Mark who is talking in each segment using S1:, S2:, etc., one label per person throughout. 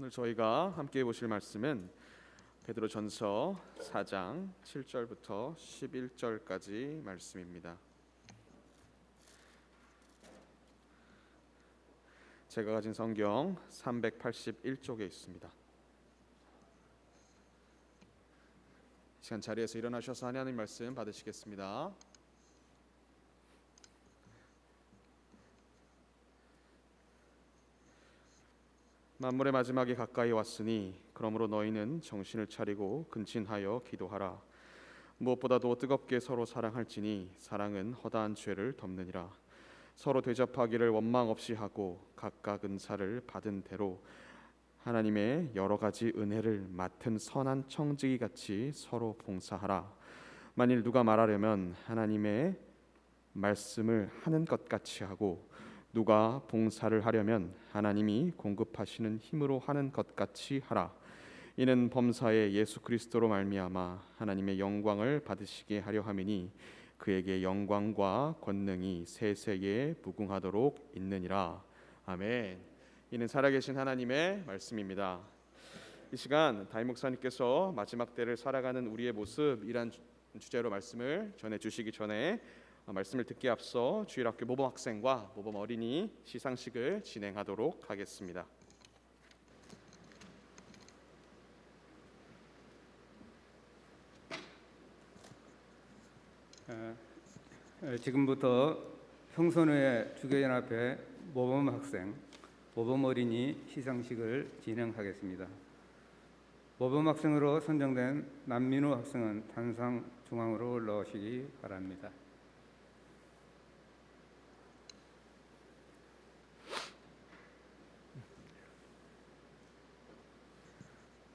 S1: 오늘 저희가 함께 보실 말씀은 베드로전서 4장 7절부터 11절까지 말씀입니다. 제가 가진 성경 381쪽에 있습니다. 이 시간 자리에서 일어나셔서 하나님 말씀 받으시겠습니다. 만물의 마지막이 가까이 왔으니 그러므로 너희는 정신을 차리고 근신하여 기도하라. 무엇보다도 뜨겁게 서로 사랑할지니 사랑은 허다한 죄를 덮느니라. 서로 대접하기를 원망 없이 하고 각각 은사를 받은 대로 하나님의 여러 가지 은혜를 맡은 선한 청지기 같이 서로 봉사하라. 만일 누가 말하려면 하나님의 말씀을 하는 것 같이 하고 누가 봉사를 하려면 하나님이 공급하시는 힘으로 하는 것 같이 하라. 이는 범사에 예수 그리스도로 말미암아 하나님의 영광을 받으시게 하려 함이니 그에게 영광과 권능이 세세에 무궁하도록 있느니라. 아멘. 이는 살아계신 하나님의 말씀입니다. 이 시간 담임 목사님께서 마지막 때를 살아가는 우리의 모습이란 주제로 말씀을 전해주시기 전에 말씀을 듣기에 앞서 주일학교 모범 학생과 모범 어린이 시상식을 진행하도록 하겠습니다.
S2: 지금부터 평소회 주교연합회 모범 학생, 모범 어린이 시상식을 진행하겠습니다. 모범 학생으로 선정된 남민우 학생은 단상 중앙으로 올라오시기 바랍니다.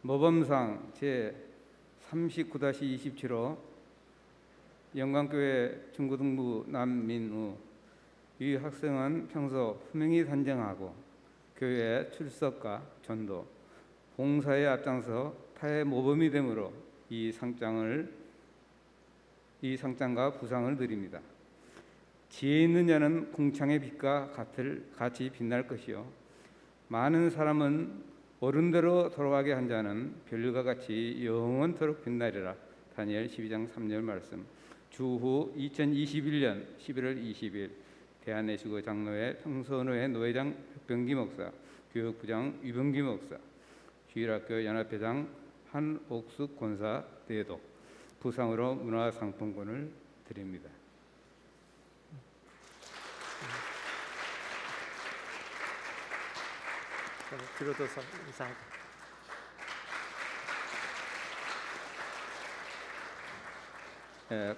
S2: 모범상 제39-27호 영광교회 중고등부 남민우. 이 학생은 평소 흠행히 단정하고 교회 출석과 전도, 봉사에 앞장서 타의 모범이 되므로 이 상장과 부상을 드립니다. 지혜 있는 자는 궁창의 빛과 같이 빛날 것이요 많은 사람은 어른대로 돌아가게 한 자는 별과 같이 영원토록 빛나리라. 다니엘 12장 3절 말씀. 주후 2021년 11월 20일 대한내시고 장로회 평선회 노회장 백병기 목사, 교육부장 유병기 목사, 주일학교 연합회장 한옥숙 권사 대도 부상으로 문화상품권을 드립니다.
S3: 뒤로도서 인사하고.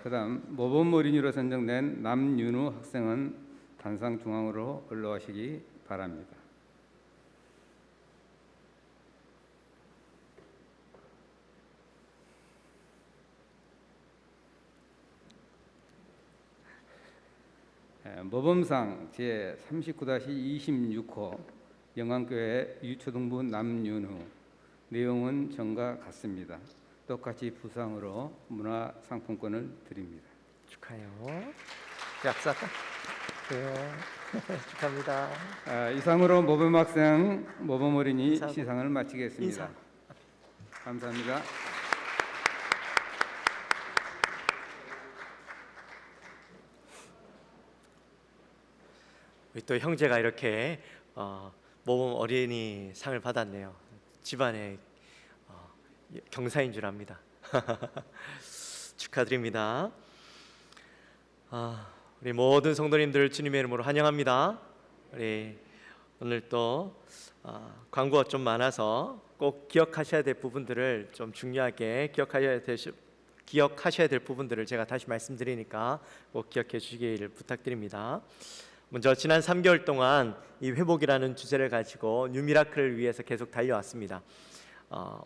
S2: 그다음 모범 어린이로 선정된 남윤우 학생은 단상 중앙으로 올라오시기 바랍니다. 모범상 제39-26호 영광교회 유초등부 남윤우. 내용은 전과 같습니다. 똑같이 부상으로 문화상품권을 드립니다.
S3: 축하해요. 약사다. 그래요. 축하합니다.
S2: 이상으로 모범학생, 모범어린이
S3: 인사하고.
S2: 시상을 마치겠습니다.
S3: 인사.
S2: 감사합니다.
S3: 우리 또 형제가 이렇게 모범 어린이 상을 받았네요. 집안의 경사인 줄 압니다. 축하드립니다. 우리 모든 성도님들 주님의 이름으로 환영합니다. 우리 오늘 또 광고가 좀 많아서 꼭 기억하셔야 될 부분들을 좀 중요하게 기억하셔야 될 부분들을 제가 다시 말씀드리니까 꼭 기억해 주시기를 부탁드립니다. 먼저 지난 3개월 동안 이 회복이라는 주제를 가지고 뉴미라클을 위해서 계속 달려왔습니다.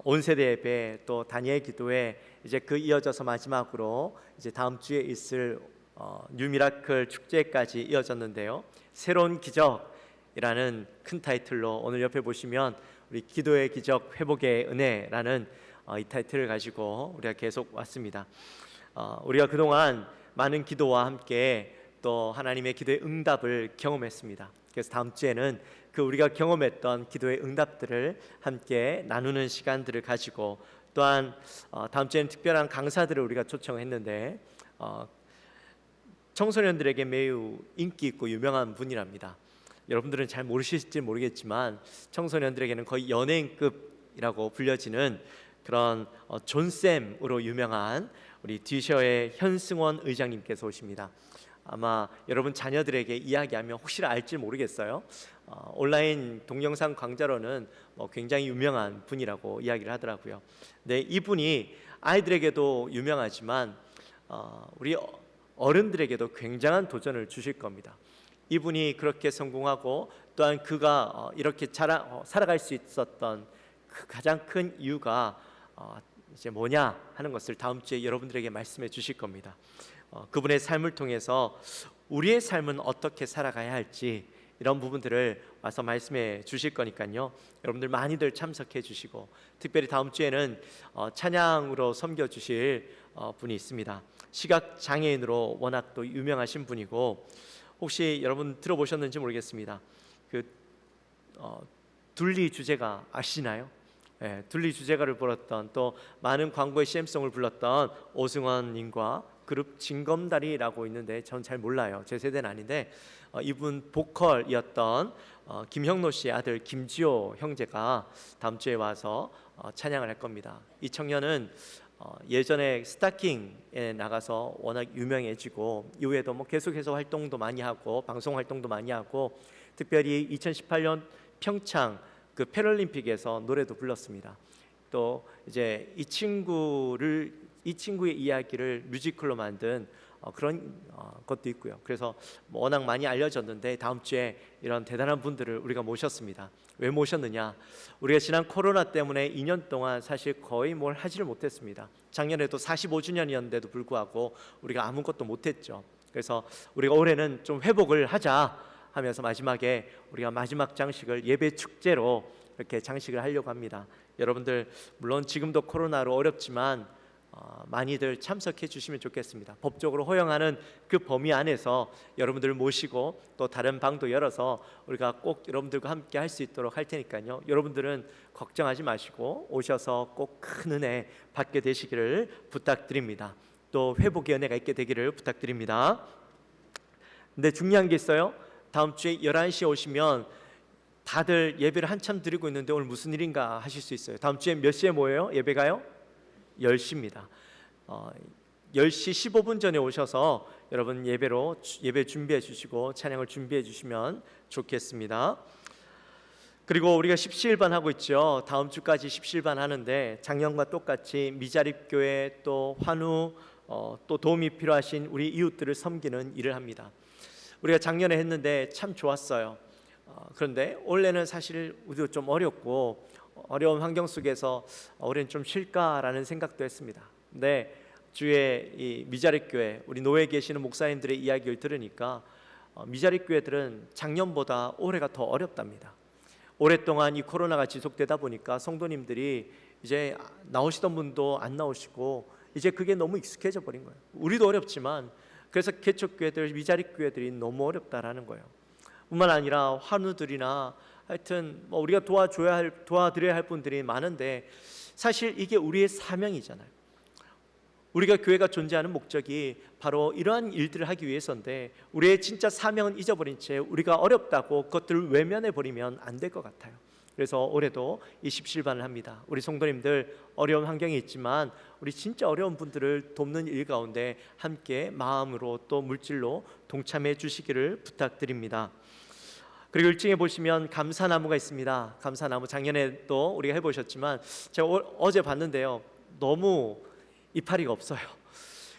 S3: 온 세대 예배 또 다니엘 기도회 이제 그 이어져서 마지막으로 이제 다음 주에 있을 뉴미라클 축제까지 이어졌는데요. 새로운 기적이라는 큰 타이틀로 오늘 옆에 보시면 우리 기도의 기적 회복의 은혜라는 이 타이틀을 가지고 우리가 계속 왔습니다. 우리가 그동안 많은 기도와 함께 또 하나님의 기도의 응답을 경험했습니다. 그래서 다음 주에는 그 우리가 경험했던 기도의 응답들을 함께 나누는 시간들을 가지고, 또한 다음 주에는 특별한 강사들을 우리가 초청했는데 청소년들에게 매우 인기 있고 유명한 분이랍니다. 여러분들은 잘 모르실지 모르겠지만 청소년들에게는 거의 연예인급이라고 불려지는 그런 존쌤으로 유명한 우리 뒤셔의 현승원 의장님께서 오십니다. 아마 여러분 자녀들에게 이야기하면 혹시 알지 모르겠어요. 온라인 동영상 강좌로는 굉장히 유명한 분이라고 이야기를 하더라고요. 네, 이분이 아이들에게도 유명하지만 우리 어른들에게도 굉장한 도전을 주실 겁니다. 이분이 그렇게 성공하고 또한 그가 이렇게 살아갈 수 있었던 그 가장 큰 이유가 이제 뭐냐 하는 것을 다음 주에 여러분들에게 말씀해 주실 겁니다. 그분의 삶을 통해서 우리의 삶은 어떻게 살아가야 할지 이런 부분들을 와서 말씀해 주실 거니까요. 여러분들 많이들 참석해 주시고, 특별히 다음 주에는 찬양으로 섬겨 주실 분이 있습니다. 시각 장애인으로 워낙 또 유명하신 분이고, 혹시 여러분 들어보셨는지 모르겠습니다. 그 둘리 주제가 아시나요? 네, 둘리 주제가를 불렀던, 또 많은 광고의 CM송을 불렀던 오승환님과 그룹 징검다리라고 있는데 전 잘 몰라요. 제 세대는 아닌데 이분 보컬이었던 김형노 씨의 아들 김지호 형제가 다음 주에 와서 찬양을 할 겁니다. 이 청년은 예전에 스타킹에 나가서 워낙 유명해지고 이후에도 계속해서 활동도 많이 하고 방송 활동도 많이 하고, 특별히 2018년 평창 그 패럴림픽에서 노래도 불렀습니다. 또 이제 이 친구의 이야기를 뮤지컬로 만든 그런 것도 있고요. 그래서 워낙 많이 알려졌는데 다음 주에 이런 대단한 분들을 우리가 모셨습니다. 왜 모셨느냐? 우리가 지난 코로나 때문에 2년 동안 사실 거의 뭘 하지를 못했습니다. 작년에도 45주년이었는데도 불구하고 우리가 아무것도 못했죠. 그래서 우리가 올해는 좀 회복을 하자 하면서 마지막에 우리가 마지막 장식을 예배 축제로 이렇게 장식을 하려고 합니다. 여러분들 물론 지금도 코로나로 어렵지만 많이들 참석해 주시면 좋겠습니다. 법적으로 허용하는 그 범위 안에서 여러분들을 모시고 또 다른 방도 열어서 우리가 꼭 여러분들과 함께 할 수 있도록 할 테니까요. 여러분들은 걱정하지 마시고 오셔서 꼭 큰 은혜 받게 되시기를 부탁드립니다. 또 회복의 은혜가 있게 되기를 부탁드립니다. 근데 중요한 게 있어요. 다음 주에 11시에 오시면 다들 예배를 한참 드리고 있는데 오늘 무슨 일인가 하실 수 있어요. 다음 주에 몇 시에 모여요? 예배가요? 10시입니다. 10시 15분 전에 오셔서 여러분 예배 준비해 주시고 찬양을 준비해 주시면 좋겠습니다. 그리고 우리가 십시일반 하고 있죠. 다음 주까지 십시일반 하는데 작년과 똑같이 미자립교회 또 환우 또 도움이 필요하신 우리 이웃들을 섬기는 일을 합니다. 우리가 작년에 했는데 참 좋았어요. 그런데 올해는 사실 우리도 좀 어렵고 어려운 환경 속에서 올해는 좀 쉴까라는 생각도 했습니다. 근데 주에 이 미자립교회 우리 노회에 계시는 목사님들의 이야기를 들으니까 미자립교회들은 작년보다 올해가 더 어렵답니다. 오랫동안 이 코로나가 지속되다 보니까 성도님들이 이제 나오시던 분도 안 나오시고 이제 그게 너무 익숙해져 버린 거예요. 우리도 어렵지만 그래서 개척교회들, 미자립교회들이 너무 어렵다라는 거예요. 뿐만 아니라 환우들이나 하여튼 우리가 도와드려야 할 분들이 많은데 사실 이게 우리의 사명이잖아요. 우리가 교회가 존재하는 목적이 바로 이러한 일들을 하기 위해서인데 우리의 진짜 사명은 잊어버린 채 우리가 어렵다고 그것들을 외면해 버리면 안 될 것 같아요. 그래서 올해도 이 십시일반을 합니다. 우리 성도님들 어려운 환경이 있지만 우리 진짜 어려운 분들을 돕는 일 가운데 함께 마음으로 또 물질로 동참해 주시기를 부탁드립니다. 그리고 1층에 보시면 감사나무가 있습니다. 감사나무 작년에 또 우리가 해보셨지만 제가 어제 봤는데요. 너무 이파리가 없어요.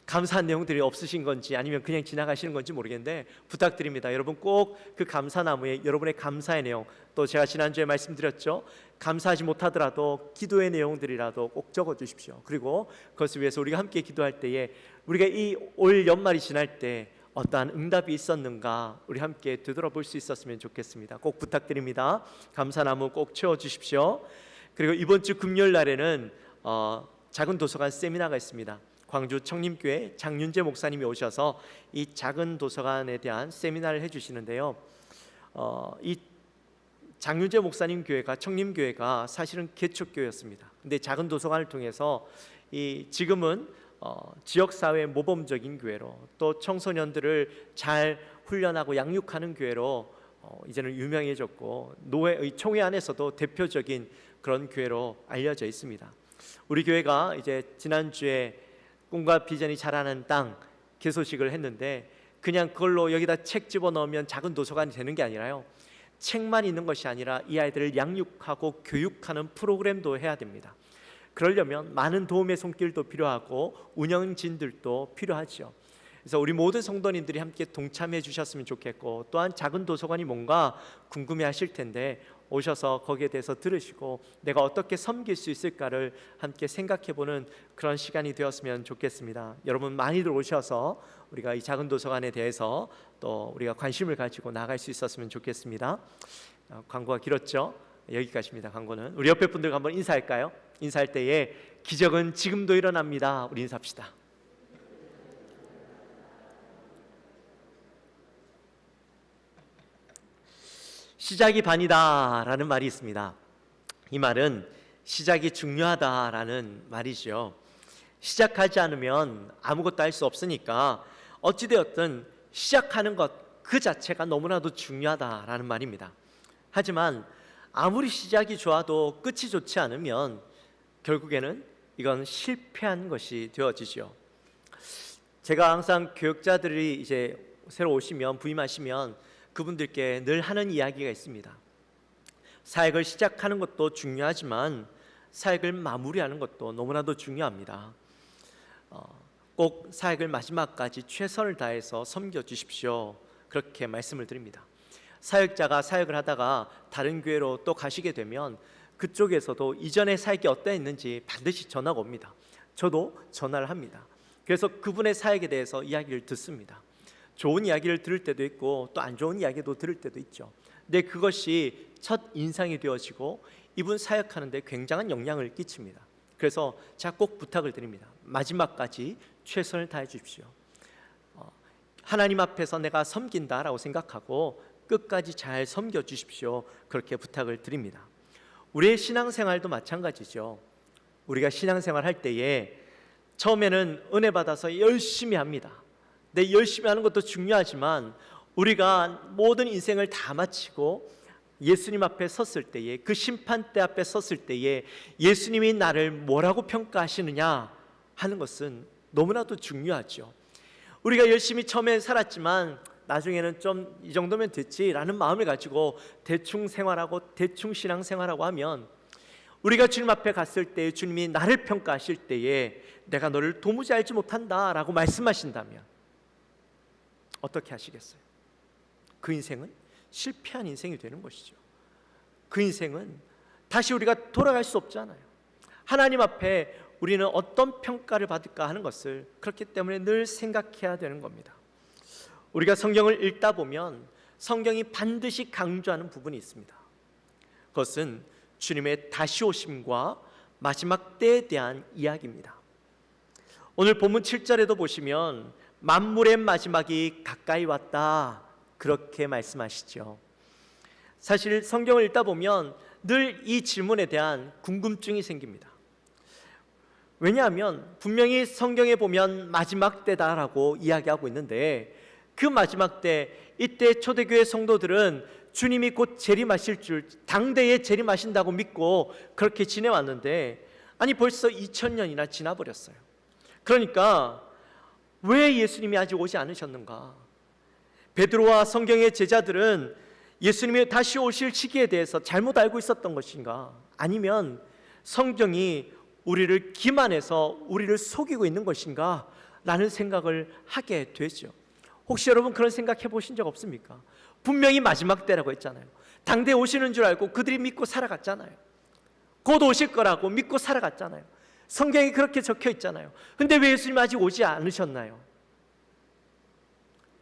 S3: 감사한 내용들이 없으신 건지 아니면 그냥 지나가시는 건지 모르겠는데 부탁드립니다. 여러분 꼭 그 감사나무에 여러분의 감사의 내용, 또 제가 지난주에 말씀드렸죠. 감사하지 못하더라도 기도의 내용들이라도 꼭 적어 주십시오. 그리고 그것을 위해서 우리가 함께 기도할 때에 우리가 이 올 연말이 지날 때 어떠한 응답이 있었는가 우리 함께 되돌아볼 수 있었으면 좋겠습니다. 꼭 부탁드립니다. 감사나무 꼭 채워주십시오. 그리고 이번 주 금요일 날에는 작은 도서관 세미나가 있습니다. 광주 청림교회 장윤재 목사님이 오셔서 이 작은 도서관에 대한 세미나를 해주시는데요. 이 장윤재 목사님 교회가 청림교회가 사실은 개척교회였습니다. 근데 작은 도서관을 통해서 지금은 지역사회 모범적인 교회로, 또 청소년들을 잘 훈련하고 양육하는 교회로 이제는 유명해졌고, 노회의 총회 안에서도 대표적인 그런 교회로 알려져 있습니다. 우리 교회가 이제 지난주에 꿈과 비전이 자라는 땅 개소식을 했는데, 그냥 그걸로 여기다 책 집어넣으면 작은 도서관이 되는 게 아니라요, 책만 있는 것이 아니라 이 아이들을 양육하고 교육하는 프로그램도 해야 됩니다. 그러려면 많은 도움의 손길도 필요하고 운영진들도 필요하죠. 그래서 우리 모든 성도님들이 함께 동참해 주셨으면 좋겠고, 또한 작은 도서관이 뭔가 궁금해 하실 텐데 오셔서 거기에 대해서 들으시고 내가 어떻게 섬길 수 있을까를 함께 생각해 보는 그런 시간이 되었으면 좋겠습니다. 여러분 많이들 오셔서 우리가 이 작은 도서관에 대해서 또 우리가 관심을 가지고 나갈 수 있었으면 좋겠습니다. 광고가 길었죠? 여기까지입니다. 광고는. 우리 옆에 분들과 한번 인사할까요? 인사할 때에 기적은 지금도 일어납니다. 우리 인사합시다. 시작이 반이다라는 말이 있습니다. 이 말은 시작이 중요하다라는 말이죠. 시작하지 않으면 아무것도 할 수 없으니까 어찌되었든 시작하는 것 그 자체가 너무나도 중요하다라는 말입니다. 하지만 아무리 시작이 좋아도 끝이 좋지 않으면 결국에는 이건 실패한 것이 되어지죠. 제가 항상 교육자들이 이제 새로 오시면, 부임하시면 그분들께 늘 하는 이야기가 있습니다. 사역을 시작하는 것도 중요하지만 사역을 마무리하는 것도 너무나도 중요합니다. 꼭 사역을 마지막까지 최선을 다해서 섬겨주십시오. 그렇게 말씀을 드립니다. 사역자가 사역을 하다가 다른 교회로 또 가시게 되면 그쪽에서도 이전의 사역이 어떠했는지 반드시 전화가 옵니다. 저도 전화를 합니다. 그래서 그분의 사역에 대해서 이야기를 듣습니다. 좋은 이야기를 들을 때도 있고 또 안 좋은 이야기도 들을 때도 있죠. 근데 그것이 첫 인상이 되어지고 이분 사역하는데 굉장한 영향을 끼칩니다. 그래서 제가 꼭 부탁을 드립니다. 마지막까지 최선을 다해 주십시오. 하나님 앞에서 내가 섬긴다라고 생각하고 끝까지 잘 섬겨 주십시오. 그렇게 부탁을 드립니다. 우리의 신앙생활도 마찬가지죠. 우리가 신앙생활 할 때에 처음에는 은혜 받아서 열심히 합니다. 네, 열심히 하는 것도 중요하지만 우리가 모든 인생을 다 마치고 예수님 앞에 섰을 때에, 그 심판대 앞에 섰을 때에 예수님이 나를 뭐라고 평가하시느냐 하는 것은 너무나도 중요하죠. 우리가 열심히 처음에 살았지만 나중에는 좀 이 정도면 됐지라는 마음을 가지고 대충 생활하고 대충 신앙생활하고 하면, 우리가 주님 앞에 갔을 때 주님이 나를 평가하실 때에 내가 너를 도무지 알지 못한다라고 말씀하신다면 어떻게 하시겠어요? 그 인생은 실패한 인생이 되는 것이죠. 그 인생은 다시 우리가 돌아갈 수 없잖아요. 하나님 앞에 우리는 어떤 평가를 받을까 하는 것을 그렇기 때문에 늘 생각해야 되는 겁니다. 우리가 성경을 읽다 보면 성경이 반드시 강조하는 부분이 있습니다. 그것은 주님의 다시 오심과 마지막 때에 대한 이야기입니다. 오늘 본문 7절에도 보시면 만물의 마지막이 가까이 왔다, 그렇게 말씀하시죠. 사실 성경을 읽다 보면 늘 이 질문에 대한 궁금증이 생깁니다. 왜냐하면 분명히 성경에 보면 마지막 때다라고 이야기하고 있는데, 그 마지막 때, 이때 초대교회 성도들은 주님이 곧 재림하실 줄, 당대에 재림하신다고 믿고 그렇게 지내왔는데, 아니 벌써 2000년이나 지나버렸어요. 그러니까 왜 예수님이 아직 오지 않으셨는가? 베드로와 성경의 제자들은 예수님이 다시 오실 시기에 대해서 잘못 알고 있었던 것인가? 아니면 성경이 우리를 기만해서 우리를 속이고 있는 것인가? 라는 생각을 하게 되죠. 혹시 여러분 그런 생각 해보신 적 없습니까? 분명히 마지막 때라고 했잖아요. 당대에 오시는 줄 알고 그들이 믿고 살아갔잖아요. 곧 오실 거라고 믿고 살아갔잖아요. 성경에 그렇게 적혀 있잖아요. 근데 왜 예수님 아직 오지 않으셨나요?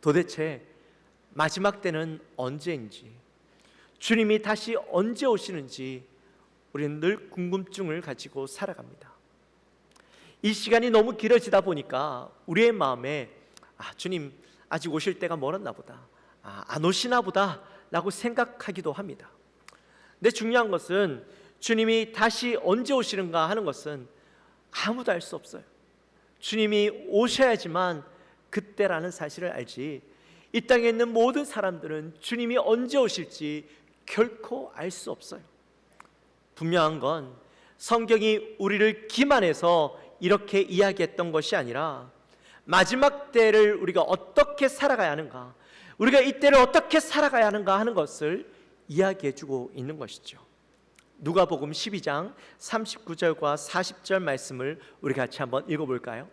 S3: 도대체 마지막 때는 언제인지, 주님이 다시 언제 오시는지 우리는 늘 궁금증을 가지고 살아갑니다. 이 시간이 너무 길어지다 보니까 우리의 마음에 주님 아직 오실 때가 멀었나 보다, 안 오시나 보다 라고 생각하기도 합니다. 근데 중요한 것은 주님이 다시 언제 오시는가 하는 것은 아무도 알 수 없어요. 주님이 오셔야지만 그때라는 사실을 알지, 이 땅에 있는 모든 사람들은 주님이 언제 오실지 결코 알 수 없어요. 분명한 건 성경이 우리를 기만해서 이렇게 이야기했던 것이 아니라 마지막 때를 우리가 어떻게 살아가야 하는가, 우리가 이 때를 어떻게 살아가야 하는가 하는 것을 이야기해주고 있는 것이죠. 누가복음 12장 39절과 40절 말씀을 우리 같이 한번 읽어볼까요?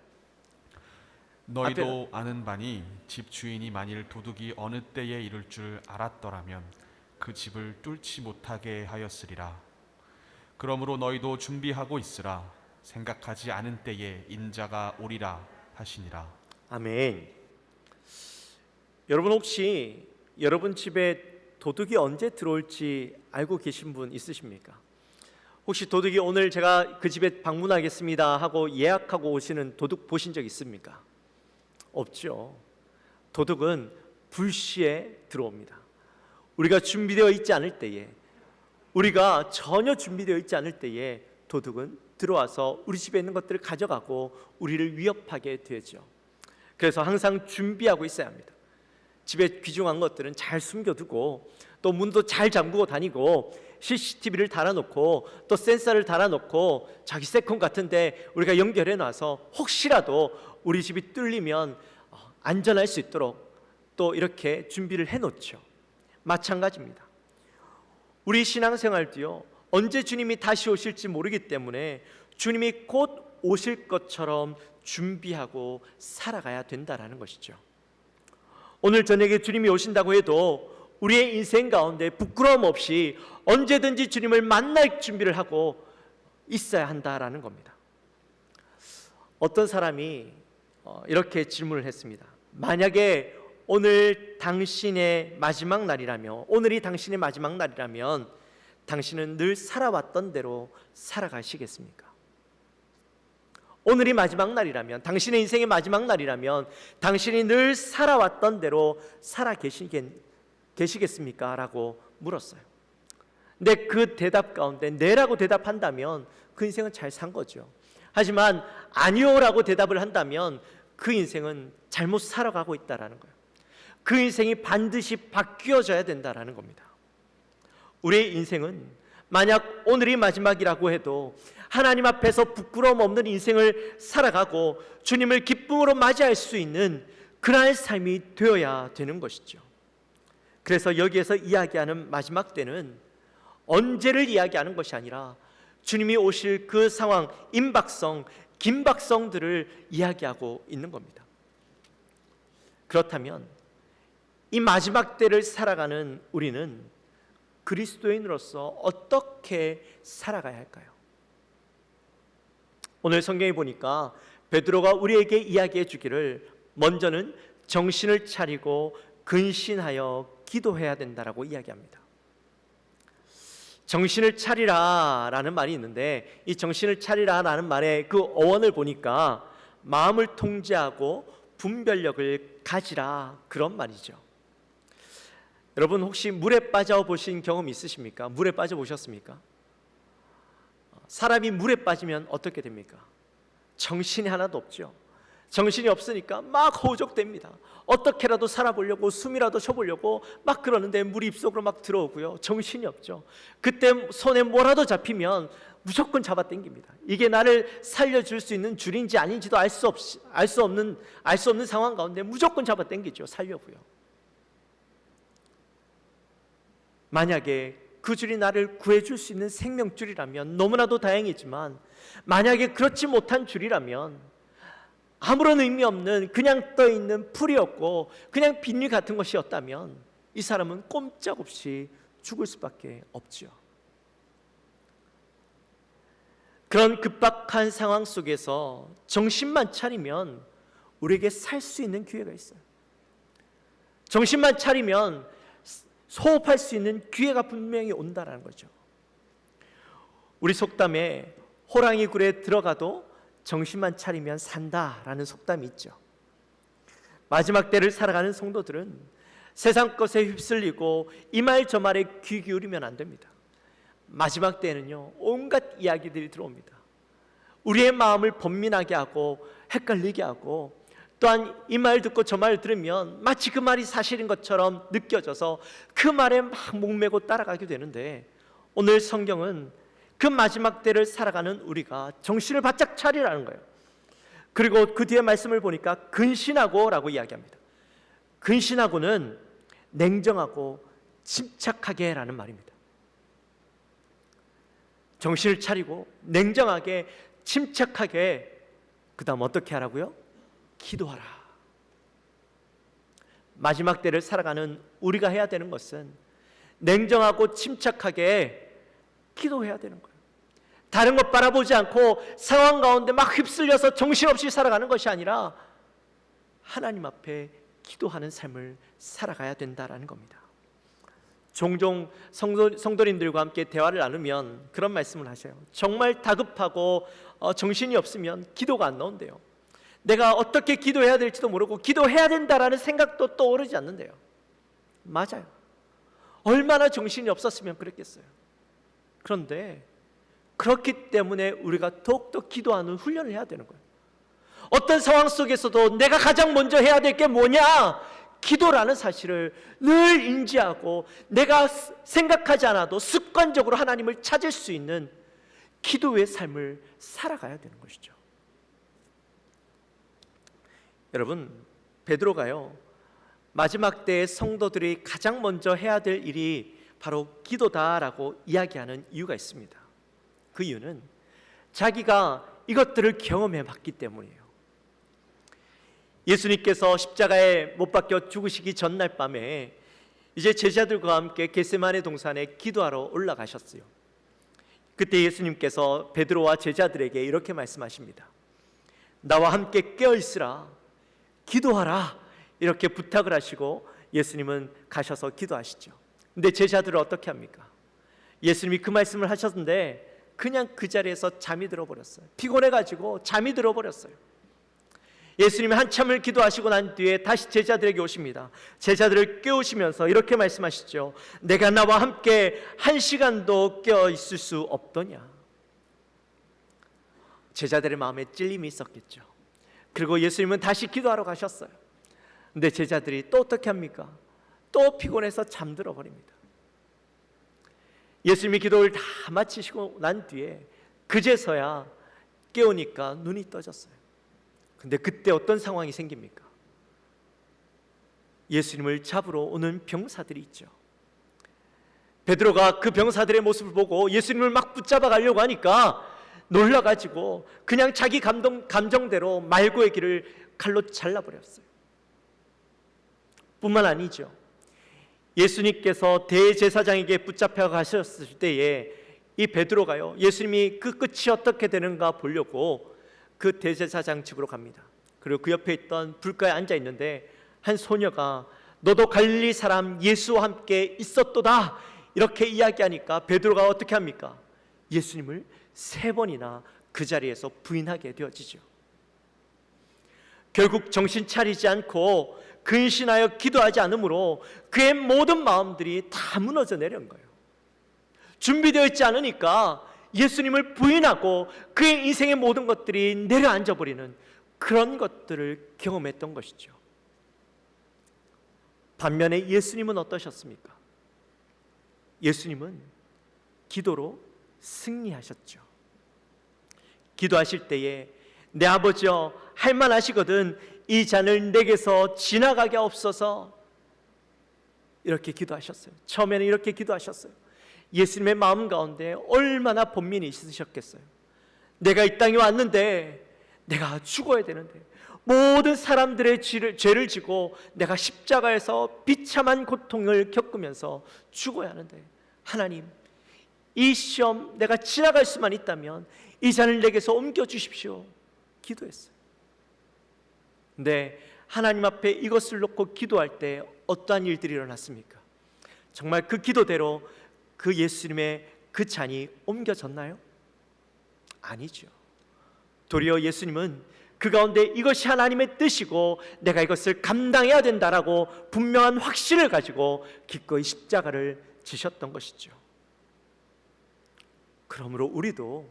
S4: 너희도 아는 바니 집 주인이 만일 도둑이 어느 때에 이룰 줄 알았더라면 그 집을 뚫지 못하게 하였으리라. 그러므로 너희도 준비하고 있으라. 생각하지 않은 때에 인자가 오리라 하시니라.
S3: 아멘. 여러분 혹시 여러분 집에 도둑이 언제 들어올지 알고 계신 분 있으십니까? 혹시 도둑이 오늘 제가 그 집에 방문하겠습니다 하고 예약하고 오시는 도둑 보신 적 있습니까? 없죠. 도둑은 불시에 들어옵니다. 우리가 준비되어 있지 않을 때에, 우리가 전혀 준비되어 있지 않을 때에 도둑은 들어와서 우리 집에 있는 것들을 가져가고 우리를 위협하게 되죠. 그래서 항상 준비하고 있어야 합니다. 집에 귀중한 것들은 잘 숨겨두고, 또 문도 잘 잠그고 다니고, CCTV를 달아놓고, 또 센서를 달아놓고, 자기 세컨 같은데 우리가 연결해놔서 혹시라도 우리 집이 뚫리면 안전할 수 있도록 또 이렇게 준비를 해놓죠. 마찬가지입니다. 우리 신앙생활도요, 언제 주님이 다시 오실지 모르기 때문에 주님이 곧 오실 것처럼 준비하고 살아가야 된다라는 것이죠. 오늘 저녁에 주님이 오신다고 해도 우리의 인생 가운데 부끄러움 없이 언제든지 주님을 만날 준비를 하고 있어야 한다라는 겁니다. 어떤 사람이 이렇게 질문을 했습니다. 만약에 오늘 당신의 마지막 날이라면, 오늘이 당신의 마지막 날이라면 당신은 늘 살아왔던 대로 살아가시겠습니까? 오늘이 마지막 날이라면, 당신의 인생의 마지막 날이라면 당신이 늘 살아왔던 대로 계시겠습니까? 라고 물었어요. 근데 그 대답 가운데 네라고 대답한다면 그 인생은 잘 산 거죠. 하지만 아니요라고 대답을 한다면 그 인생은 잘못 살아가고 있다라는 거예요. 그 인생이 반드시 바뀌어져야 된다라는 겁니다. 우리의 인생은 만약 오늘이 마지막이라고 해도 하나님 앞에서 부끄러움 없는 인생을 살아가고 주님을 기쁨으로 맞이할 수 있는 그러한 삶이 되어야 되는 것이죠. 그래서 여기에서 이야기하는 마지막 때는 언제를 이야기하는 것이 아니라 주님이 오실 그 상황, 임박성, 긴박성들을 이야기하고 있는 겁니다. 그렇다면 이 마지막 때를 살아가는 우리는 그리스도인으로서 어떻게 살아가야 할까요? 오늘 성경에 보니까 베드로가 우리에게 이야기해 주기를 먼저는 정신을 차리고 근신하여 기도해야 된다라고 이야기합니다. 정신을 차리라라는 말이 있는데, 이 정신을 차리라라는 말의 그 어원을 보니까 마음을 통제하고 분별력을 가지라, 그런 말이죠. 여러분 혹시 물에 빠져 보신 경험 있으십니까? 물에 빠져 보셨습니까? 사람이 물에 빠지면 어떻게 됩니까? 정신이 하나도 없죠. 정신이 없으니까 막 허우적댑니다. 어떻게라도 살아보려고, 숨이라도 쉬어보려고 막 그러는데 물이 입속으로 막 들어오고요. 정신이 없죠. 그때 손에 뭐라도 잡히면 무조건 잡아당깁니다. 이게 나를 살려줄 수 있는 줄인지 아닌지도 알 수 없는 상황 가운데 무조건 잡아당기죠. 살려고요. 만약에 그 줄이 나를 구해줄 수 있는 생명줄이라면 너무나도 다행이지만, 만약에 그렇지 못한 줄이라면, 아무런 의미 없는 그냥 떠있는 풀이었고 그냥 빈잎 같은 것이었다면 이 사람은 꼼짝없이 죽을 수밖에 없죠. 그런 급박한 상황 속에서 정신만 차리면 우리에게 살 수 있는 기회가 있어요. 정신만 차리면 호흡할 수 있는 기회가 분명히 온다라는 거죠. 우리 속담에 호랑이 굴에 들어가도 정신만 차리면 산다라는 속담이 있죠. 마지막 때를 살아가는 성도들은 세상 것에 휩쓸리고 이 말 저 말에 귀 기울이면 안 됩니다. 마지막 때에는요, 온갖 이야기들이 들어옵니다. 우리의 마음을 번민하게 하고 헷갈리게 하고, 또한 이 말 듣고 저 말 들으면 마치 그 말이 사실인 것처럼 느껴져서 그 말에 막 목매고 따라가게 되는데, 오늘 성경은 그 마지막 때를 살아가는 우리가 정신을 바짝 차리라는 거예요. 그리고 그 뒤에 말씀을 보니까 근신하고 라고 이야기합니다. 근신하고는 냉정하고 침착하게 라는 말입니다. 정신을 차리고 냉정하게 침착하게, 그 다음 어떻게 하라고요? 기도하라. 마지막 때를 살아가는 우리가 해야 되는 것은 냉정하고 침착하게 기도해야 되는 거예요. 다른 것 바라보지 않고 상황 가운데 막 휩쓸려서 정신없이 살아가는 것이 아니라 하나님 앞에 기도하는 삶을 살아가야 된다라는 겁니다. 종종 성도님들과 함께 대화를 나누면 그런 말씀을 하셔요. 정말 다급하고 정신이 없으면 기도가 안 나온대요. 내가 어떻게 기도해야 될지도 모르고 기도해야 된다라는 생각도 떠오르지 않는데요. 맞아요. 얼마나 정신이 없었으면 그랬겠어요. 그런데 그렇기 때문에 우리가 더욱더 기도하는 훈련을 해야 되는 거예요. 어떤 상황 속에서도 내가 가장 먼저 해야 될 게 뭐냐? 기도라는 사실을 늘 인지하고 내가 생각하지 않아도 습관적으로 하나님을 찾을 수 있는 기도의 삶을 살아가야 되는 것이죠. 여러분, 베드로가요, 마지막 때의 성도들이 가장 먼저 해야 될 일이 바로 기도다라고 이야기하는 이유가 있습니다. 그 이유는 자기가 이것들을 경험해 봤기 때문이에요. 예수님께서 십자가에 못 박혀 죽으시기 전날 밤에 이제 제자들과 함께 겟세마네 동산에 기도하러 올라가셨어요. 그때 예수님께서 베드로와 제자들에게 이렇게 말씀하십니다. 나와 함께 깨어 있으라, 기도하라, 이렇게 부탁을 하시고 예수님은 가셔서 기도하시죠. 근데 제자들은 어떻게 합니까? 예수님이 그 말씀을 하셨는데 그냥 그 자리에서 잠이 들어버렸어요. 피곤해가지고 잠이 들어버렸어요. 예수님이 한참을 기도하시고 난 뒤에 다시 제자들에게 오십니다. 제자들을 깨우시면서 이렇게 말씀하시죠. 내가 나와 함께 1시간도 깨어 있을 수 없더냐. 제자들의 마음에 찔림이 있었겠죠. 그리고 예수님은 다시 기도하러 가셨어요. 근데 제자들이 또 어떻게 합니까? 또 피곤해서 잠들어 버립니다. 예수님이 기도를 다 마치시고 난 뒤에 그제서야 깨우니까 눈이 떠졌어요. 근데 그때 어떤 상황이 생깁니까? 예수님을 잡으러 오는 병사들이 있죠. 베드로가 그 병사들의 모습을 보고 예수님을 막 붙잡아 가려고 하니까 놀라가지고 그냥 자기 감정대로 말고의 길을 칼로 잘라버렸어요. 뿐만 아니죠. 예수님께서 대제사장에게 붙잡혀 가셨을 때에 이 베드로가요, 예수님이 그 끝이 어떻게 되는가 보려고 그 대제사장 집으로 갑니다. 그리고 그 옆에 있던 불가에 앉아 있는데 한 소녀가 너도 갈릴리 사람 예수와 함께 있었도다, 이렇게 이야기하니까 베드로가 어떻게 합니까? 예수님을 3번이나 그 자리에서 부인하게 되어지죠. 결국 정신 차리지 않고 근신하여 기도하지 않으므로 그의 모든 마음들이 다 무너져 내려온 거예요. 준비되어 있지 않으니까 예수님을 부인하고 그의 인생의 모든 것들이 내려앉아 버리는 그런 것들을 경험했던 것이죠. 반면에 예수님은 어떠셨습니까? 예수님은 기도로 승리하셨죠. 기도하실 때에 내 아버지여, 할만하시거든 이 잔을 내게서 지나가게 없어서, 이렇게 기도하셨어요. 처음에는 이렇게 기도하셨어요. 예수님의 마음 가운데 얼마나 번민이 있으셨겠어요. 내가 이 땅에 왔는데 내가 죽어야 되는데 모든 사람들의 죄를 지고 내가 십자가에서 비참한 고통을 겪으면서 죽어야 하는데 하나님, 이 시험 내가 지나갈 수만 있다면 이 잔을 내게서 옮겨주십시오, 기도했어요. 근데 하나님 앞에 이것을 놓고 기도할 때 어떠한 일들이 일어났습니까? 정말 그 기도대로 그 예수님의 그 잔이 옮겨졌나요? 아니죠. 도리어 예수님은 그 가운데 이것이 하나님의 뜻이고 내가 이것을 감당해야 된다라고 분명한 확신을 가지고 기꺼이 십자가를 지셨던 것이죠. 그러므로 우리도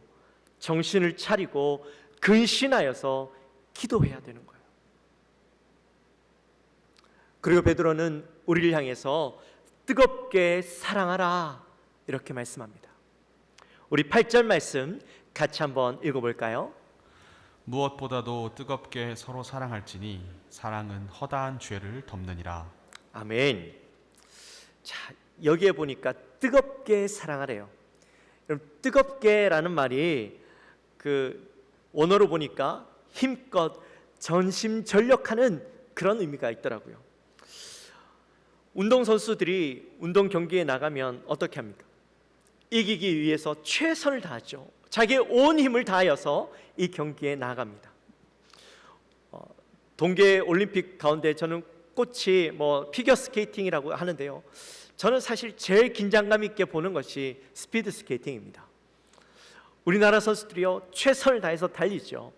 S3: 정신을 차리고 근신하여서 기도해야 되는 거예요. 그리고 베드로는 우리를 향해서 뜨겁게 사랑하라 이렇게 말씀합니다. 우리 8절 말씀 같이 한번 읽어볼까요?
S4: 무엇보다도 뜨겁게 서로 사랑할지니 사랑은 허다한 죄를 덮느니라.
S3: 아멘. 자, 여기에 보니까 뜨겁게 사랑하래요. 여러분, 뜨겁게라는 말이 그 원어로 보니까 힘껏 전심전력하는 그런 의미가 있더라고요. 운동선수들이 운동 경기에 나가면 어떻게 합니까? 이기기 위해서 최선을 다하죠. 자기의 온 힘을 다하여서 이 경기에 나갑니다. 동계 올림픽 가운데 저는 꽃이 피겨 스케이팅이라고 하는데요. 저는 사실 제일 긴장감 있게 보는 것이 스피드 스케이팅입니다. 우리나라 선수들이요 최선을 다해서 달리죠.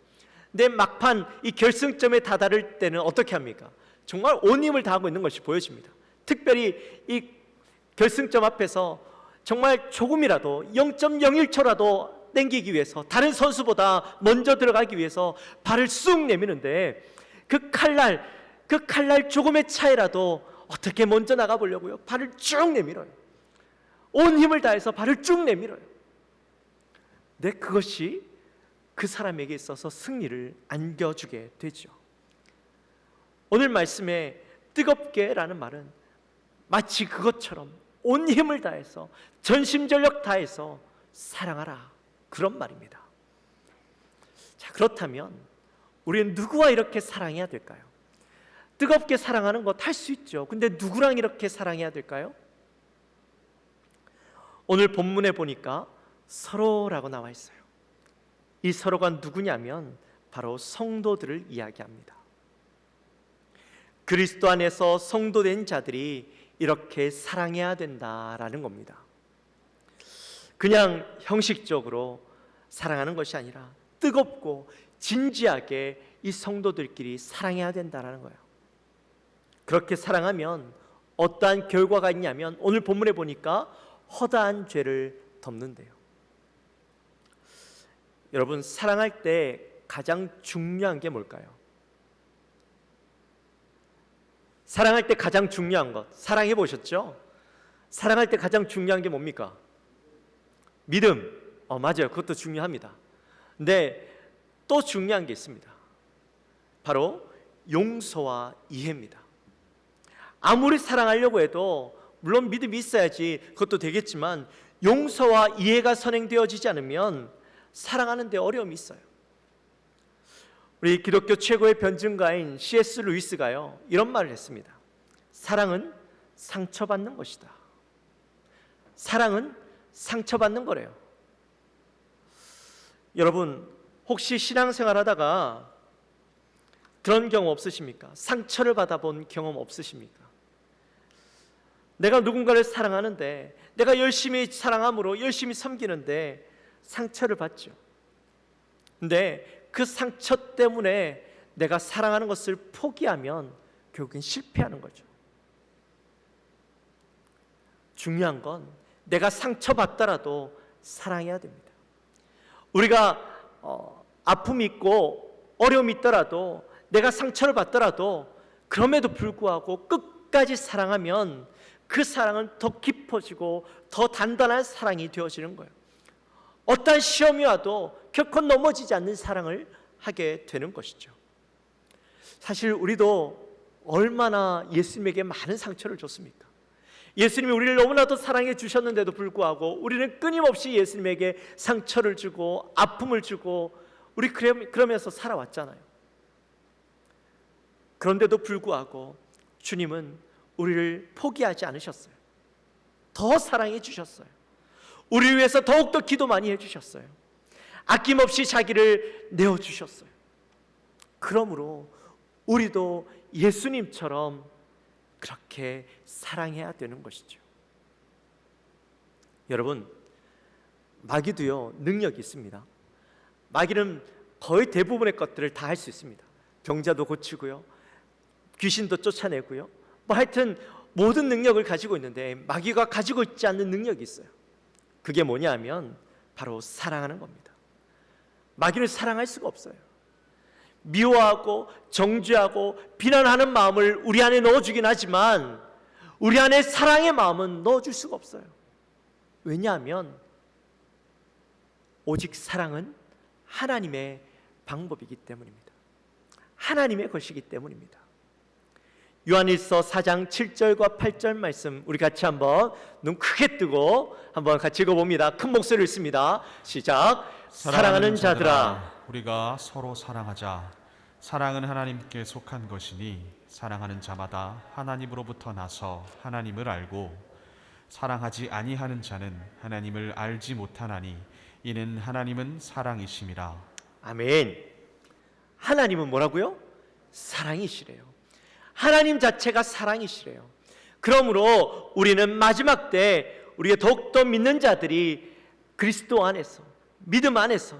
S3: 근데 막판 이 결승점에 다다를 때는 어떻게 합니까? 정말 온 힘을 다하고 있는 것이 보여집니다. 특별히 이 결승점 앞에서 정말 조금이라도 0.01초라도 땡기기 위해서 다른 선수보다 먼저 들어가기 위해서 발을 쑥 내미는데 그 칼날 조금의 차이라도 어떻게 먼저 나가보려고요? 발을 쭉 내밀어요. 온 힘을 다해서 발을 쭉 내밀어요. 근데 그것이 그 사람에게 있어서 승리를 안겨주게 되죠. 오늘 말씀에 뜨겁게라는 말은 마치 그것처럼 온 힘을 다해서 전심전력 다해서 사랑하라 그런 말입니다. 자, 그렇다면 우리는 누구와 이렇게 사랑해야 될까요? 뜨겁게 사랑하는 것 할 수 있죠. 근데 누구랑 이렇게 사랑해야 될까요? 오늘 본문에 보니까 서로라고 나와 있어요. 이 서로가 누구냐면 바로 성도들을 이야기합니다. 그리스도 안에서 성도된 자들이 이렇게 사랑해야 된다라는 겁니다. 그냥 형식적으로 사랑하는 것이 아니라 뜨겁고 진지하게 이 성도들끼리 사랑해야 된다라는 거예요. 그렇게 사랑하면 어떠한 결과가 있냐면 오늘 본문에 보니까 허다한 죄를 덮는데요. 여러분, 사랑할 때 가장 중요한 게 뭘까요? 사랑할 때 가장 중요한 것, 사랑해 보셨죠? 사랑할 때 가장 중요한 게 뭡니까? 믿음. 맞아요. 그것도 중요합니다. 근데 또 중요한 게 있습니다. 바로 용서와 이해입니다. 아무리 사랑하려고 해도 물론 믿음이 있어야지 그것도 되겠지만 용서와 이해가 선행되어지지 않으면 사랑하는 데 어려움이 있어요. 우리 기독교 최고의 변증가인 C.S. 루이스가요 이런 말을 했습니다. 사랑은 상처받는 것이다. 사랑은 상처받는 거래요. 여러분, 혹시 신앙생활 하다가 그런 경험 없으십니까? 상처를 받아본 경험 없으십니까? 내가 누군가를 사랑하는데 내가 열심히 사랑함으로 열심히 섬기는데 상처를 받죠. 근데 그 상처 때문에 내가 사랑하는 것을 포기하면 결국엔 실패하는 거죠. 중요한 건 내가 상처받더라도 사랑해야 됩니다. 우리가 아픔이 있고 어려움이 있더라도 내가 상처를 받더라도 그럼에도 불구하고 끝까지 사랑하면 그 사랑은 더 깊어지고 더 단단한 사랑이 되어지는 거예요. 어떠한 시험이 와도 결코 넘어지지 않는 사랑을 하게 되는 것이죠. 사실 우리도 얼마나 예수님에게 많은 상처를 줬습니까? 예수님이 우리를 너무나도 사랑해 주셨는데도 불구하고 우리는 끊임없이 예수님에게 상처를 주고 아픔을 주고 우리 그러면서 살아왔잖아요. 그런데도 불구하고 주님은 우리를 포기하지 않으셨어요. 더 사랑해 주셨어요. 우리를 위해서 더욱더 기도 많이 해주셨어요. 아낌없이 자기를 내어주셨어요. 그러므로 우리도 예수님처럼 그렇게 사랑해야 되는 것이죠. 여러분, 마귀도요 능력이 있습니다. 마귀는 거의 대부분의 것들을 다 할 수 있습니다. 병자도 고치고요, 귀신도 쫓아내고요, 뭐 하여튼 모든 능력을 가지고 있는데 마귀가 가지고 있지 않는 능력이 있어요. 그게 뭐냐면 바로 사랑하는 겁니다. 마귀를 사랑할 수가 없어요. 미워하고 정죄하고 비난하는 마음을 우리 안에 넣어주긴 하지만 우리 안에 사랑의 마음은 넣어줄 수가 없어요. 왜냐하면 오직 사랑은 하나님의 방법이기 때문입니다. 하나님의 것이기 때문입니다. 요한일서 4장 7절과 8절 말씀 우리 같이 한번 눈 크게 뜨고 한번 같이 읽어봅니다. 큰 목소리를 읽습니다. 시작. 사랑하는 자들아,
S4: 우리가 서로 사랑하자. 사랑은 하나님께 속한 것이니 사랑하는 자마다 하나님으로부터 나서 하나님을 알고 사랑하지 아니하는 자는 하나님을 알지 못하나니 이는 하나님은 사랑이심이라.
S3: 아멘. 하나님은 뭐라고요? 사랑이시래요. 하나님 자체가 사랑이시래요. 그러므로 우리는 마지막 때 우리가 더욱더 믿는 자들이 그리스도 안에서, 믿음 안에서,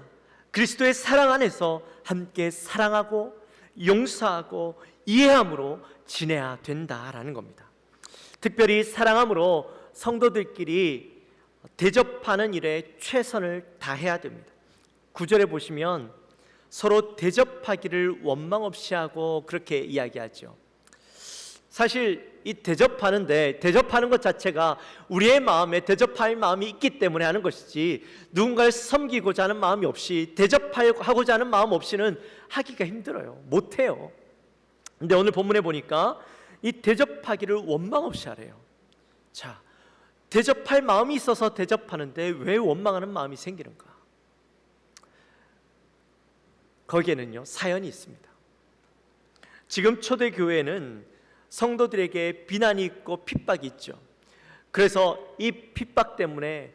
S3: 그리스도의 사랑 안에서 함께 사랑하고 용서하고 이해함으로 지내야 된다라는 겁니다. 특별히 사랑함으로 성도들끼리 대접하는 일에 최선을 다해야 됩니다. 9절에 보시면 서로 대접하기를 원망 없이 하고 그렇게 이야기하죠. 사실 이 대접하는 것 자체가 우리의 마음에 대접할 마음이 있기 때문에 하는 것이지 누군가를 섬기고자 하는 마음이 없이 대접하고자 하는 마음 없이는 하기가 힘들어요. 못해요. 근데 오늘 본문에 보니까 이 대접하기를 원망 없이 하래요. 자, 대접할 마음이 있어서 대접하는데 왜 원망하는 마음이 생기는가? 거기에는요 사연이 있습니다. 지금 초대교회에는 성도들에게 비난이 있고 핍박이 있죠. 그래서 이 핍박 때문에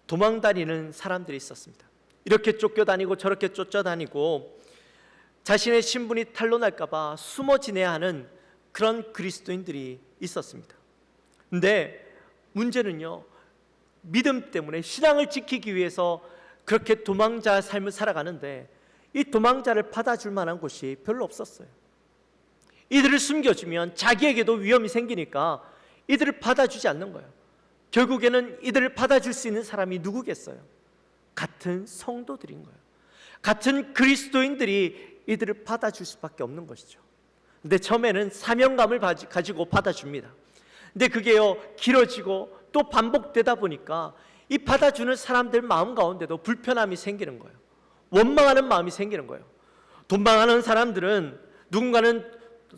S3: 도망다니는 사람들이 있었습니다. 이렇게 쫓겨다니고 저렇게 쫓아다니고 자신의 신분이 탄로날까 봐 숨어 지내야 하는 그런 그리스도인들이 있었습니다. 근데 문제는요, 믿음 때문에 신앙을 지키기 위해서 그렇게 도망자 삶을 살아가는데 이 도망자를 받아줄 만한 곳이 별로 없었어요. 이들을 숨겨주면 자기에게도 위험이 생기니까 이들을 받아주지 않는 거예요. 결국에는 이들을 받아줄 수 있는 사람이 누구겠어요? 같은 성도들인 거예요. 같은 그리스도인들이 이들을 받아줄 수밖에 없는 것이죠. 근데 처음에는 사명감을 가지고 받아줍니다. 근데 그게요 길어지고 또 반복되다 보니까 이 받아주는 사람들 마음 가운데도 불편함이 생기는 거예요. 원망하는 마음이 생기는 거예요. 도망하는 사람들은 누군가는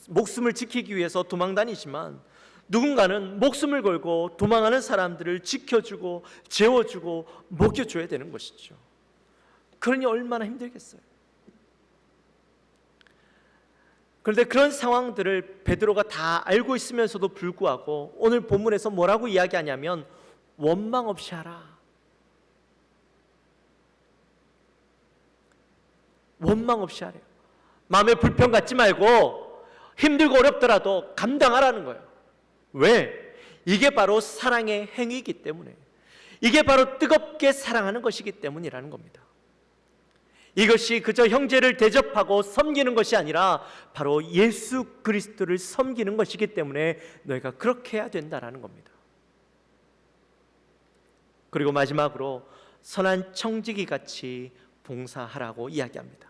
S3: 목숨을 지키기 위해서 도망다니지만 누군가는 목숨을 걸고 도망하는 사람들을 지켜주고 재워주고 먹여줘야 되는 것이죠. 그러니 얼마나 힘들겠어요. 그런데 그런 상황들을 베드로가 다 알고 있으면서도 불구하고 오늘 본문에서 뭐라고 이야기하냐면 원망 없이 하라. 원망 없이 하래요. 마음에 불편 갖지 말고 힘들고 어렵더라도 감당하라는 거예요. 왜? 이게 바로 사랑의 행위이기 때문에, 이게 바로 뜨겁게 사랑하는 것이기 때문이라는 겁니다. 이것이 그저 형제를 대접하고 섬기는 것이 아니라 바로 예수 그리스도를 섬기는 것이기 때문에 너희가 그렇게 해야 된다라는 겁니다. 그리고 마지막으로 선한 청지기 같이 봉사하라고 이야기합니다.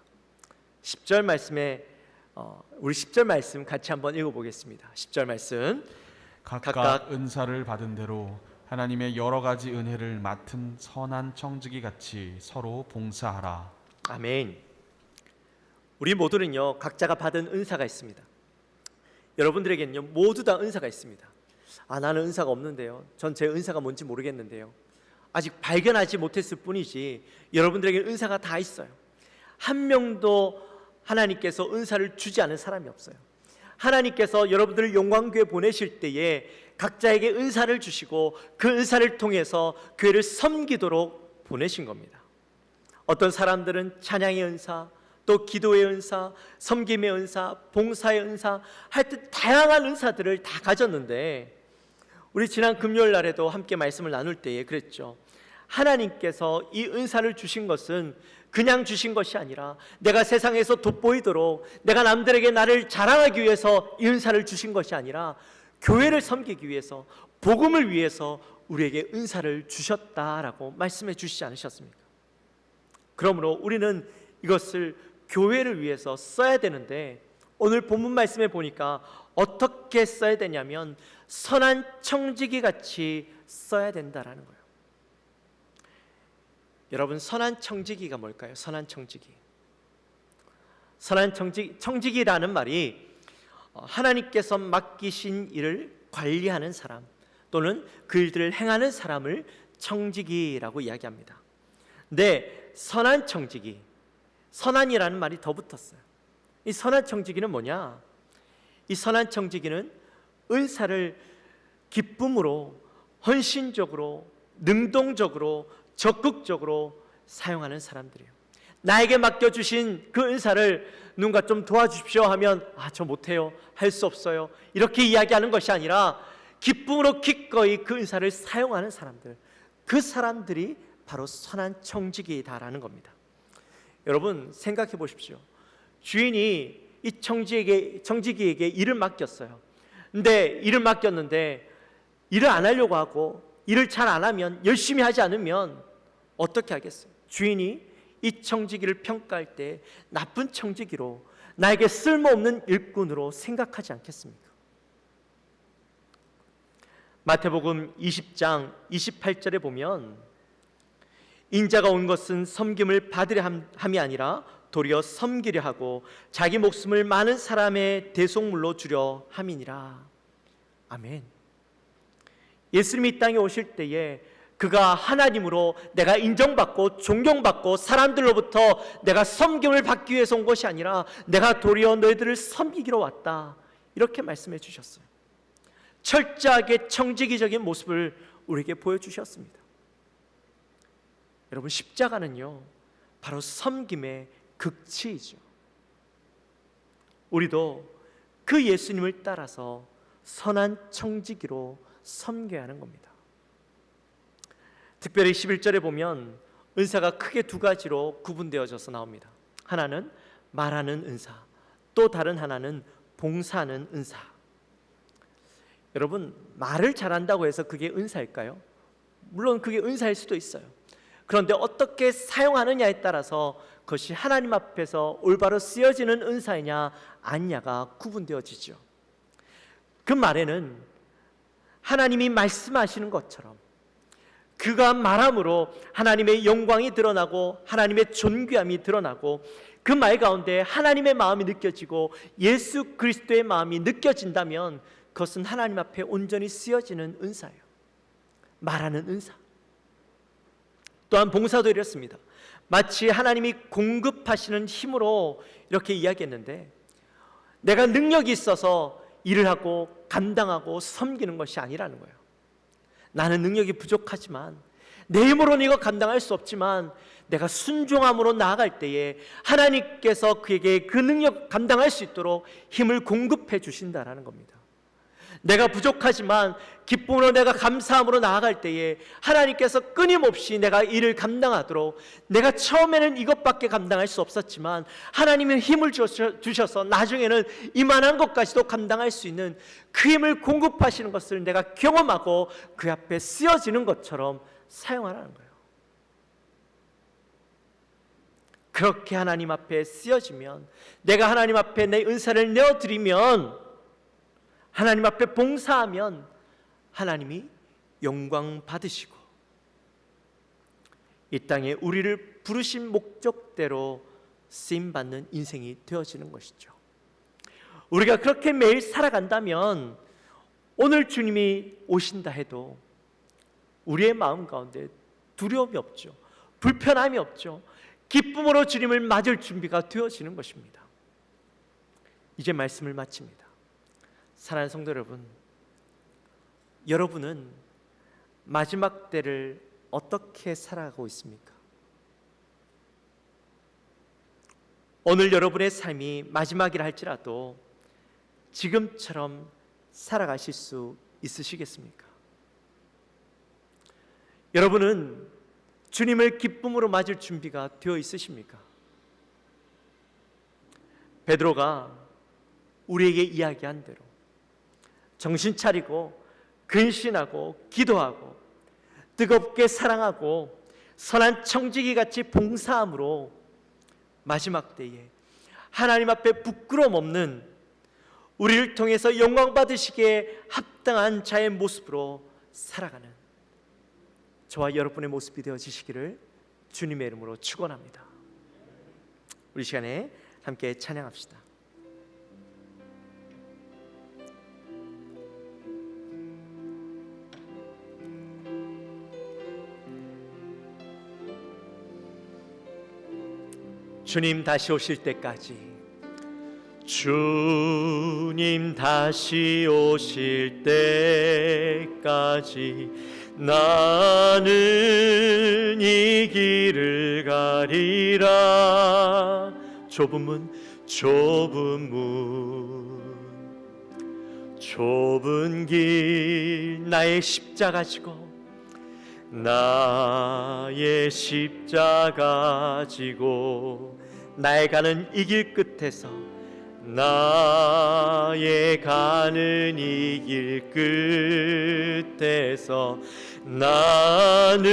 S3: 10절 말씀에 우리 10절 말씀 같이 한번 읽어보겠습니다. 10절 말씀.
S4: 각각 은사를 받은 대로 하나님의 여러 가지 은혜를 맡은 선한 청지기 같이 서로 봉사하라.
S3: 아멘. 우리 모두는요 각자가 받은 은사가 있습니다. 여러분들에게는요 모두 다 은사가 있습니다. 나는 은사가 없는데요, 전 제 은사가 뭔지 모르겠는데요, 아직 발견하지 못했을 뿐이지 여러분들에게 은사가 다 있어요. 한 명도 하나님께서 은사를 주지 않은 사람이 없어요. 하나님께서 여러분들을 영광교회 보내실 때에 각자에게 은사를 주시고 그 은사를 통해서 교회를 섬기도록 보내신 겁니다. 어떤 사람들은 찬양의 은사, 또 기도의 은사, 섬김의 은사, 봉사의 은사, 하여튼 다양한 은사들을 다 가졌는데 우리 지난 금요일 날에도 함께 말씀을 나눌 때에 그랬죠. 하나님께서 이 은사를 주신 것은 그냥 주신 것이 아니라 내가 세상에서 돋보이도록 내가 남들에게 나를 자랑하기 위해서 이 은사를 주신 것이 아니라 교회를 섬기기 위해서, 복음을 위해서 우리에게 은사를 주셨다라고 말씀해 주시지 않으셨습니까? 그러므로 우리는 이것을 교회를 위해서 써야 되는데, 오늘 본문 말씀에 보니까 어떻게 써야 되냐면 선한 청지기 같이 써야 된다라는 거예요. 여러분, 선한 청지기가 뭘까요? 선한 청지기. 청지기라는 말이 하나님께서 맡기신 일을 관리하는 사람 또는 그 일들을 행하는 사람을 청지기라고 이야기합니다. 근데 선한 청지기, 선한이라는 말이 더 붙었어요. 이 선한 청지기는 뭐냐? 이 선한 청지기는 은사를 기쁨으로, 헌신적으로, 능동적으로, 적극적으로 사용하는 사람들이에요. 나에게 맡겨주신 그 은사를 누군가 좀 도와주십시오 하면 저 못해요, 할 수 없어요, 이렇게 이야기하는 것이 아니라 기쁨으로 기꺼이 그 은사를 사용하는 사람들, 그 사람들이 바로 선한 청지기다라는 겁니다. 여러분, 생각해 보십시오. 주인이 이 청지기에게 일을 맡겼어요. 근데 일을 맡겼는데 일을 안 하려고 하고 일을 잘 안 하면, 열심히 하지 않으면 어떻게 하겠어요? 주인이 이 청지기를 평가할 때 나쁜 청지기로, 나에게 쓸모없는 일꾼으로 생각하지 않겠습니까? 마태복음 20장 28절에 보면 인자가 온 것은 섬김을 받으려 함이 아니라 도리어 섬기려 하고 자기 목숨을 많은 사람의 대속물로 주려 함이니라. 아멘. 예수님이 이 땅에 오실 때에 그가 하나님으로 내가 인정받고 존경받고 사람들로부터 내가 섬김을 받기 위해서 온 것이 아니라 내가 도리어 너희들을 섬기기로 왔다, 이렇게 말씀해 주셨어요. 철저하게 청지기적인 모습을 우리에게 보여주셨습니다. 여러분, 십자가는요 바로 섬김의 극치이죠. 우리도 그 예수님을 따라서 선한 청지기로 섬겨야 하는 겁니다. 특별히 11절에 보면 은사가 크게 두 가지로 구분되어져서 나옵니다. 하나는 말하는 은사, 또 다른 하나는 봉사하는 은사. 여러분, 말을 잘한다고 해서 그게 은사일까요? 물론 그게 은사일 수도 있어요. 그런데 어떻게 사용하느냐에 따라서 그것이 하나님 앞에서 올바로 쓰여지는 은사이냐 아니냐가 구분되어지죠. 그 말에는 하나님이 말씀하시는 것처럼 그가 말함으로 하나님의 영광이 드러나고 하나님의 존귀함이 드러나고 그 말 가운데 하나님의 마음이 느껴지고 예수 그리스도의 마음이 느껴진다면 그것은 하나님 앞에 온전히 쓰여지는 은사예요. 말하는 은사. 또한 봉사도 이렇습니다. 마치 하나님이 공급하시는 힘으로 이렇게 이야기했는데, 내가 능력이 있어서 일을 하고 감당하고 섬기는 것이 아니라는 거예요. 나는 능력이 부족하지만, 내 힘으로는 이거 감당할 수 없지만 내가 순종함으로 나아갈 때에 하나님께서 그에게 그 능력 감당할 수 있도록 힘을 공급해 주신다라는 겁니다. 내가 부족하지만 기쁨으로 내가 감사함으로 나아갈 때에 하나님께서 끊임없이 내가 일을 감당하도록, 내가 처음에는 이것밖에 감당할 수 없었지만 하나님은 힘을 주셔서 나중에는 이만한 것까지도 감당할 수 있는 그 힘을 공급하시는 것을 내가 경험하고 그 앞에 쓰여지는 것처럼 사용하라는 거예요. 그렇게 하나님 앞에 쓰여지면, 내가 하나님 앞에 내 은사를 내어드리면, 하나님 앞에 봉사하면 하나님이 영광 받으시고 이 땅에 우리를 부르신 목적대로 쓰임받는 인생이 되어지는 것이죠. 우리가 그렇게 매일 살아간다면 오늘 주님이 오신다 해도 우리의 마음 가운데 두려움이 없죠. 불편함이 없죠. 기쁨으로 주님을 맞을 준비가 되어지는 것입니다. 이제 말씀을 마칩니다. 사랑하는 성도 여러분, 여러분은 마지막 때를 어떻게 살아가고 있습니까? 오늘 여러분의 삶이 마지막이라 할지라도 지금처럼 살아가실 수 있으시겠습니까? 여러분은 주님을 기쁨으로 맞을 준비가 되어 있으십니까? 베드로가 우리에게 이야기한 대로 정신 차리고 근신하고 기도하고 뜨겁게 사랑하고 선한 청지기 같이 봉사함으로 마지막 때에 하나님 앞에 부끄러움 없는 우리를 통해서 영광 받으시기에 합당한 자의 모습으로 살아가는 저와 여러분의 모습이 되어지시기를 주님의 이름으로 축원합니다. 우리 시간에 함께 찬양합시다. 주님 다시 오실 때까지, 주님 다시 오실 때까지 나는 이 길을 가리라. 좁은 문 좁은 길 나의 십자가 지고 나의 십자가 지고 나의 가는 이 길 끝에서 나의 가는 이 길 끝에서 나는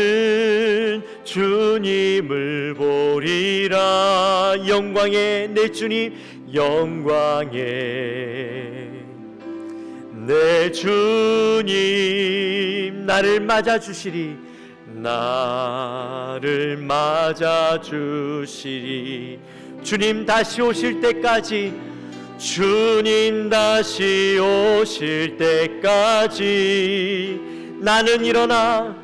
S3: 주님을 보리라. 영광의 내 주님, 영광의 내 주님 나를 맞아주시리, 나를 맞아주시리. 주님 다시 오실 때까지, 주님 다시 오실 때까지 나는 일어나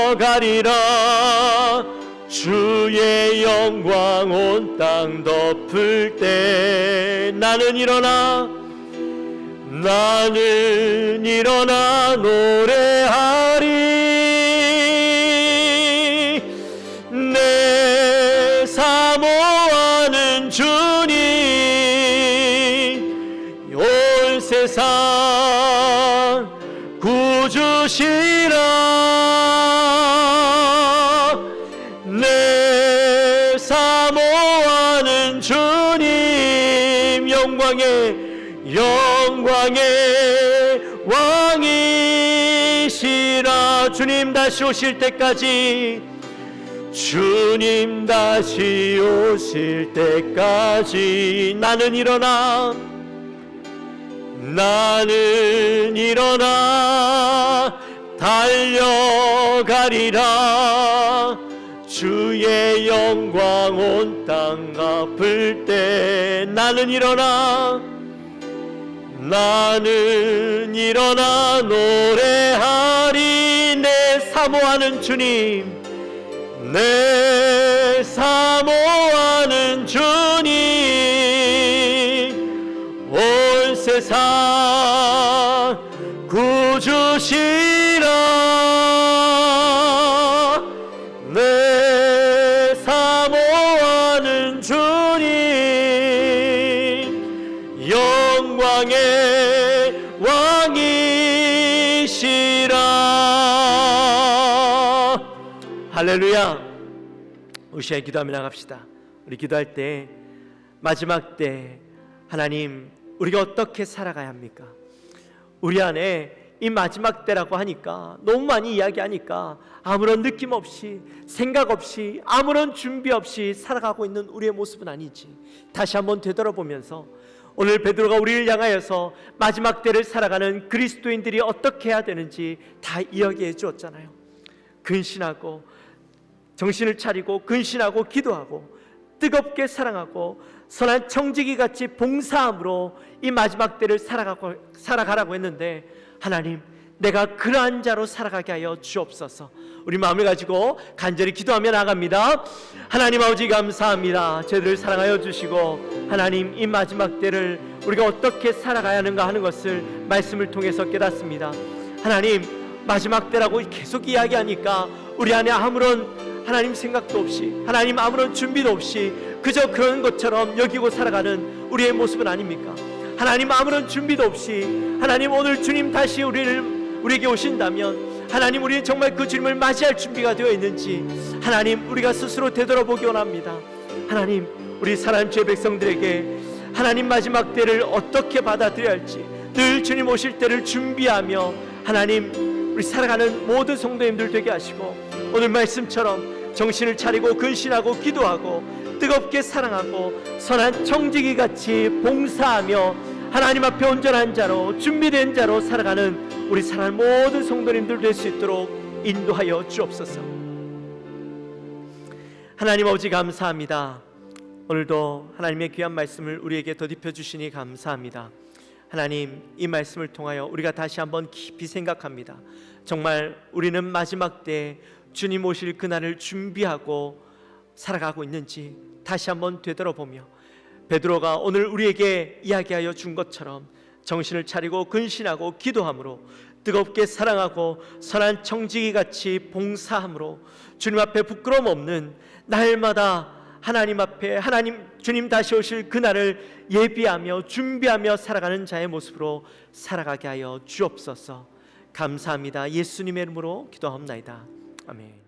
S3: 달려가리라. 주의 영광 온 땅 덮을 때 나는 일어나 노래하리. 내 사모하는 주님 온 세상 구주시라. 내 사모하는 주님 영광의 왕이시라. 주님 다시 오실 때까지, 주님 다시 오실 때까지 나는 일어나 달려가리라. 주의 영광 온 땅 갚을 때 나는 일어나 노래하리. 내 사모하는 주님, 내 사모하는 주님 온 세상 구주시라. 내 사모하는 주님 영광의 왕이시라. 할렐루야. 우리 시간에 기도하며 나갑시다. 우리 기도할 때, 마지막 때 하나님 우리가 어떻게 살아가야 합니까? 우리 안에 이 마지막 때라고 하니까, 너무 많이 이야기하니까 아무런 느낌 없이, 생각 없이, 아무런 준비 없이 살아가고 있는 우리의 모습은 아니지. 다시 한번 되돌아보면서 오늘 베드로가 우리를 향하여서 마지막 때를 살아가는 그리스도인들이 어떻게 해야 되는지 다 이야기해 주었잖아요. 근신하고 정신을 차리고 근신하고 기도하고 뜨겁게 사랑하고 선한 청지기 같이 봉사함으로 이 마지막 때를 살아가라고 했는데, 하나님 내가 그러한 자로 살아가게 하여 주옵소서. 우리 마음을 가지고 간절히 기도하며 나갑니다. 하나님 아버지 감사합니다. 저희들을 사랑하여 주시고, 하나님 이 마지막 때를 우리가 어떻게 살아가야 하는가 하는 것을 말씀을 통해서 깨닫습니다. 하나님 마지막 때라고 계속 이야기하니까 우리 안에 아무런 하나님 생각도 없이, 하나님 아무런 준비도 없이 그저 그런 것처럼 여기고 살아가는 우리의 모습은 아닙니까? 하나님 아무런 준비도 없이 하나님 오늘 주님 다시 우리에게 오신다면 하나님 우리는 정말 그 주님을 맞이할 준비가 되어 있는지 하나님 우리가 스스로 되돌아보기 원합니다. 하나님 우리 사랑하는 주의 백성들에게 하나님 마지막 때를 어떻게 받아들여야 할지 늘 주님 오실 때를 준비하며 하나님 우리 살아가는 모든 성도님들 되게 하시고 오늘 말씀처럼 정신을 차리고 근신하고 기도하고 뜨겁게 사랑하고 선한 청지기 같이 봉사하며 하나님 앞에 온전한 자로 준비된 자로 살아가는 우리 사랑하는 모든 성도님들 될 수 있도록 인도하여 주옵소서. 하나님 아버지 감사합니다. 오늘도 하나님의 귀한 말씀을 우리에게 더딥혀 주시니 감사합니다. 하나님 이 말씀을 통하여 우리가 다시 한번 깊이 생각합니다. 정말 우리는 마지막 때 주님 오실 그날을 준비하고 살아가고 있는지 다시 한번 되돌아보며 베드로가 오늘 우리에게 이야기하여 준 것처럼 정신을 차리고 근신하고 기도함으로 뜨겁게 사랑하고 선한 청지기 같이 봉사함으로 주님 앞에 부끄러움 없는 날마다 하나님 앞에 하나님 주님 다시 오실 그날을 예비하며 준비하며 살아가는 자의 모습으로 살아가게 하여 주옵소서. 감사합니다. 예수님의 이름으로 기도합니다. 아멘.